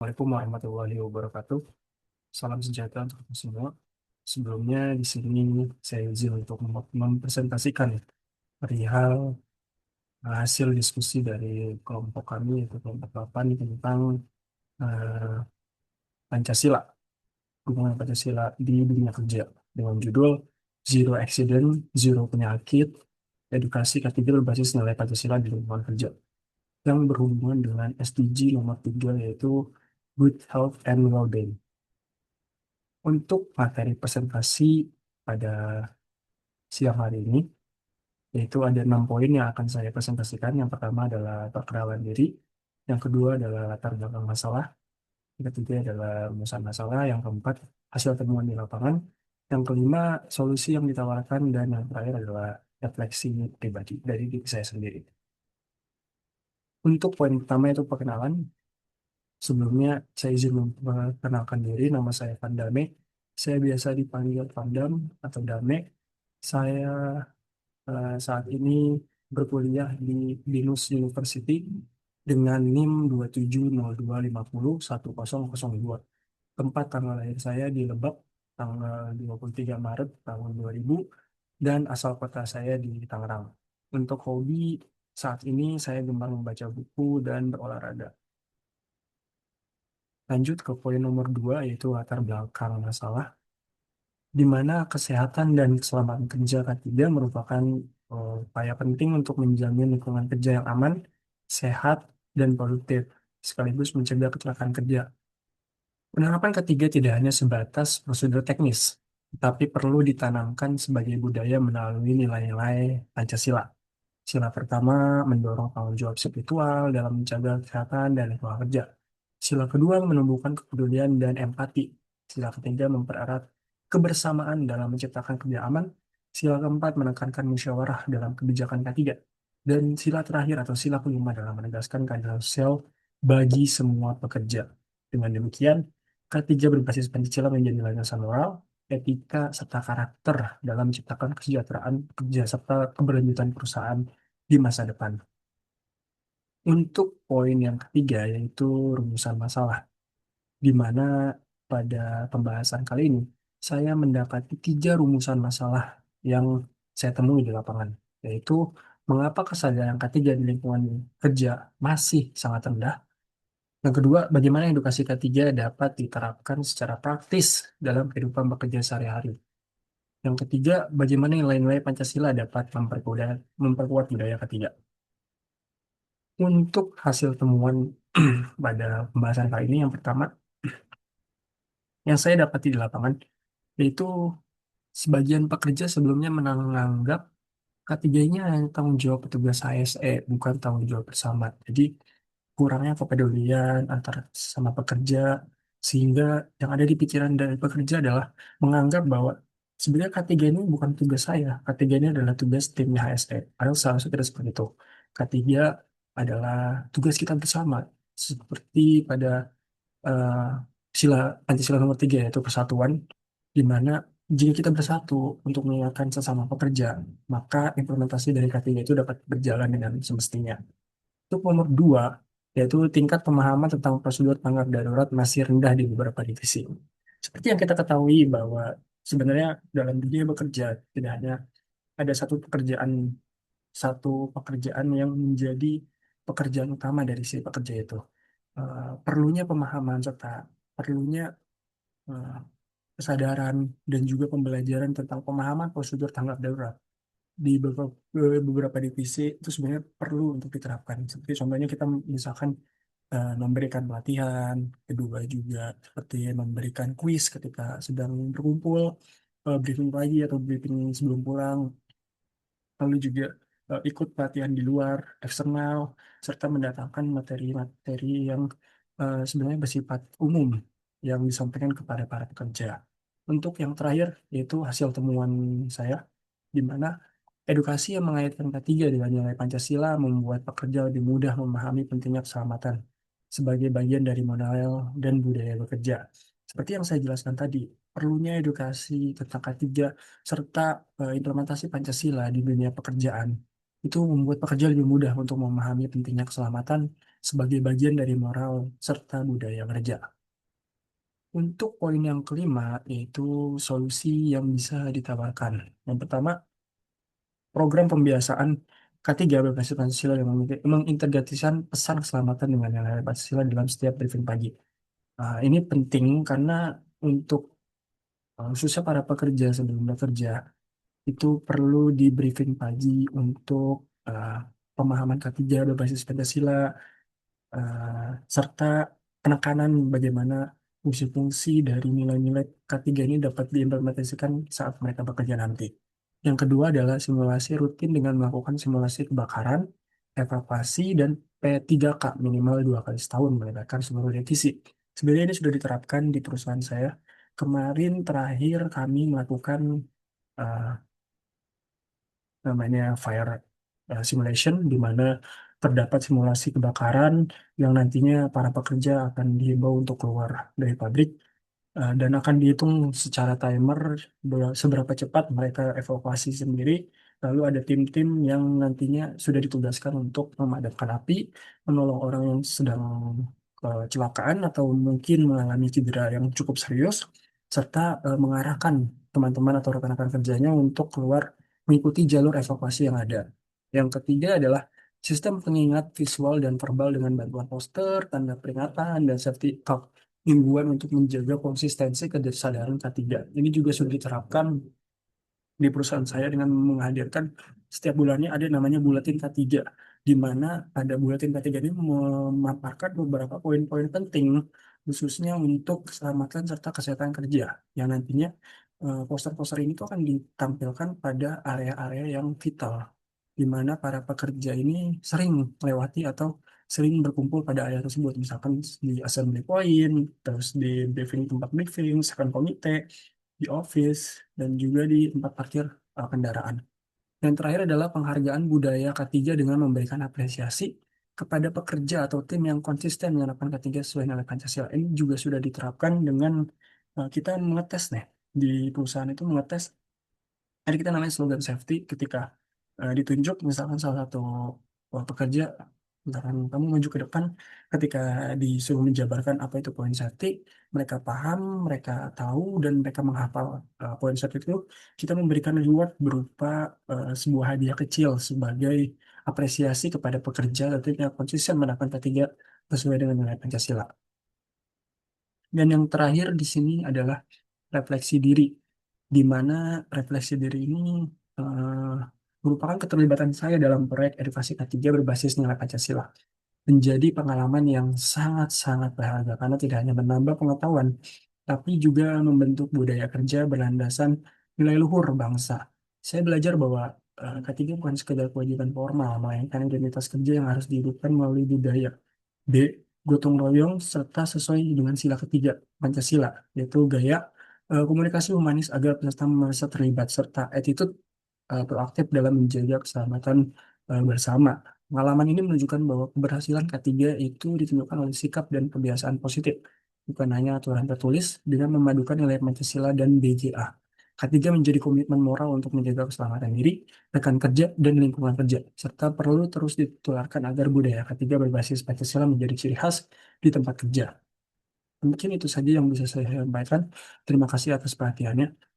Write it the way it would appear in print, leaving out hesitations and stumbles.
Assalamualaikum warahmatullahi wabarakatuh. Salam sejahtera untuk kita semua. Sebelumnya di sini saya izin untuk mempresentasikan perihal hasil diskusi dari kelompok kami yaitu kelompok 8 tentang eh, Pancasila, hubungan Pancasila di dunia kerja dengan judul Zero Accident, Zero Penyakit, Edukasi K3 berbasis nilai Pancasila di lingkungan kerja yang berhubungan dengan SDG nomor 3 yaitu Good Health and Well-being. Untuk materi presentasi pada siang hari ini, yaitu ada 6 poin yang akan saya presentasikan. Yang pertama adalah perkenalan diri, yang kedua adalah latar belakang masalah, yang ketiga adalah rumusan masalah, yang keempat hasil temuan di lapangan, yang kelima solusi yang ditawarkan, dan yang terakhir adalah refleksi pribadi dari diri saya sendiri. Untuk poin pertama itu perkenalan. Sebelumnya saya izin memperkenalkan diri, nama saya Vandame. Saya biasa dipanggil Vandam atau Dame. Saya saat ini berkuliah di Binus University dengan NIM 27025010002. Tempat tanggal lahir saya di Lebak, tanggal 23 Maret tahun 2000, dan asal kota saya di Tangerang. Untuk hobi, saat ini saya gemar membaca buku dan berolahraga. Lanjut ke poin nomor 2, yaitu latar belakang masalah, di mana kesehatan dan keselamatan kerja K3 merupakan upaya penting untuk menjamin lingkungan kerja yang aman, sehat, dan produktif, sekaligus mencegah kecelakaan kerja. Penerapan ketiga tidak hanya sebatas prosedur teknis, tapi perlu ditanamkan sebagai budaya melalui nilai-nilai Pancasila. Sila pertama mendorong tanggung jawab spiritual dalam menjaga kesehatan dan lingkungan kerja. Sila kedua menumbuhkan kepedulian dan empati. Sila ketiga mempererat kebersamaan dalam menciptakan kerja aman. Sila keempat menekankan musyawarah dalam kebijakan K3. Dan sila terakhir atau sila kelima dalam menegaskan keadilan sosial bagi semua pekerja. Dengan demikian, K3 berbasis Pancasila menjadi landasan moral, etika, serta karakter dalam menciptakan kesejahteraan kerja serta keberlanjutan perusahaan di masa depan. Untuk poin yang ketiga yaitu rumusan masalah, di mana pada pembahasan kali ini saya mendapati 3 rumusan masalah yang saya temui di lapangan, yaitu mengapa kesadaran K3 di lingkungan kerja masih sangat rendah. Yang kedua, bagaimana edukasi K3 dapat diterapkan secara praktis dalam kehidupan bekerja sehari-hari. Yang ketiga, bagaimana nilai-nilai Pancasila dapat memperkuat budaya K3. Untuk hasil temuan pada pembahasan kali ini, yang pertama, yang saya dapati di lapangan, yaitu sebagian pekerja sebelumnya menganggap K3 ini hanya tanggung jawab petugas ASE, bukan tanggung jawab bersama. Jadi, kurangnya kepedulian antara sama pekerja, sehingga yang ada di pikiran dari pekerja adalah menganggap bahwa sebenarnya K3 ini bukan tugas saya, K3 ini adalah tugas timnya HSE. Padahal seharusnya tidak seperti itu. K3 adalah tugas kita bersama, seperti pada eh, sila Pancasila nomor 3 yaitu persatuan, di mana jika kita bersatu untuk mengingatkan sesama pekerja, maka implementasi dari K3 itu dapat berjalan dengan semestinya. Untuk nomor 2, yaitu tingkat pemahaman tentang prosedur tanggap darurat masih rendah di beberapa divisi. Seperti yang kita ketahui bahwa sebenarnya dalam dunia bekerja tidak hanya ada satu pekerjaan yang menjadi pekerjaan utama dari si pekerja itu. Perlunya pemahaman serta perlunya eh, kesadaran dan juga pembelajaran tentang pemahaman prosedur tanggap darurat di beberapa divisi itu sebenarnya perlu untuk diterapkan. Seperti contohnya kita misalkan memberikan pelatihan, kedua juga seperti memberikan kuis ketika sedang berkumpul, briefing pagi atau briefing sebelum pulang, lalu juga ikut pelatihan di luar, eksternal, serta mendatangkan materi-materi yang sebenarnya bersifat umum yang disampaikan kepada para pekerja. Untuk yang terakhir, yaitu hasil temuan saya, di mana edukasi yang mengaitkan ketiga dengan nilai Pancasila membuat pekerja lebih mudah memahami pentingnya keselamatan sebagai bagian dari modal dan budaya bekerja. Seperti yang saya jelaskan tadi, perlunya edukasi tentang K3 serta implementasi Pancasila di dunia pekerjaan itu membuat pekerja lebih mudah untuk memahami pentingnya keselamatan sebagai bagian dari moral serta budaya kerja. Untuk poin yang kelima, yaitu solusi yang bisa ditawarkan. Yang pertama, program pembiasaan K3 berbasis Pancasila yang mengintegrasikan pesan keselamatan dengan nilai Pancasila dalam setiap briefing pagi. Ini penting karena untuk khususnya para pekerja sebelum bekerja itu perlu di briefing pagi untuk uh, pemahaman K3 berbasis Pancasila, eh, serta penekanan bagaimana fungsi-fungsi dari nilai-nilai K3 ini dapat diimplementasikan saat mereka bekerja nanti. Yang kedua adalah simulasi rutin dengan melakukan simulasi kebakaran, evakuasi, dan P3K minimal 2 kali setahun melibatkan seluruh divisi. Sebenarnya ini sudah diterapkan di perusahaan saya. Kemarin terakhir kami melakukan eh, namanya fire simulation, di mana terdapat simulasi kebakaran yang nantinya para pekerja akan dihimbau untuk keluar dari pabrik, dan akan dihitung secara timer seberapa cepat mereka evakuasi sendiri. Lalu ada tim-tim yang nantinya sudah ditugaskan untuk memadamkan api, menolong orang yang sedang kecelakaan atau mungkin mengalami cedera yang cukup serius, serta mengarahkan teman-teman atau rekan-rekan kerjanya untuk keluar mengikuti jalur evakuasi yang ada. Yang ketiga adalah sistem pengingat visual dan verbal dengan bantuan poster, tanda peringatan, dan safety talk mingguan untuk menjaga konsistensi kesadaran K3. Ini juga sudah diterapkan di perusahaan saya dengan menghadirkan setiap bulannya ada namanya buletin K3, di mana pada buletin K3 ini memaparkan beberapa poin-poin penting khususnya untuk keselamatan serta kesehatan kerja yang nantinya poster-poster ini tuh akan ditampilkan pada area-area yang vital di mana para pekerja ini sering melewati atau sering berkumpul pada area tersebut, misalkan di assembly point, terus di briefing tempat briefing, second komite, di office, dan juga di tempat parkir kendaraan. Yang terakhir adalah penghargaan budaya K3 dengan memberikan apresiasi kepada pekerja atau tim yang konsisten menerapkan K3 sesuai nilai Pancasila. Ini juga sudah diterapkan dengan kita mengetes nih di perusahaan itu mengetes, ada kita namanya slogan safety ketika ditunjuk misalkan salah satu pekerja, misalkan kamu maju ke depan, ketika disuruh menjabarkan apa itu poin safety, mereka paham, mereka tahu, dan mereka menghafal poin safety itu, kita memberikan reward berupa sebuah hadiah kecil sebagai apresiasi kepada pekerja yang konsisten menerapkan K3 sesuai dengan nilai Pancasila. Dan yang terakhir di sini adalah refleksi diri, di mana refleksi diri ini eh, merupakan keterlibatan saya dalam proyek edukasi K3 berbasis nilai Pancasila. Menjadi pengalaman yang sangat-sangat berharga karena tidak hanya menambah pengetahuan, tapi juga membentuk budaya kerja berlandasan nilai luhur bangsa. Saya belajar bahwa K3 bukan sekedar kewajiban formal, melainkan identitas kerja yang harus dihidupkan melalui budaya. B. Gotong royong serta sesuai dengan sila ketiga Pancasila, yaitu gaya komunikasi humanis agar peserta merasa terlibat, serta attitude proaktif dalam menjaga keselamatan bersama. Pengalaman ini menunjukkan bahwa keberhasilan K3 itu ditunjukkan oleh sikap dan kebiasaan positif, bukan hanya aturan tertulis, dengan memadukan nilai Pancasila dan BJA. K3 menjadi komitmen moral untuk menjaga keselamatan diri, rekan kerja, dan lingkungan kerja, serta perlu terus ditularkan agar budaya K3 berbasis Pancasila menjadi ciri khas di tempat kerja. Mungkin itu saja yang bisa saya sampaikan. Terima kasih atas perhatiannya.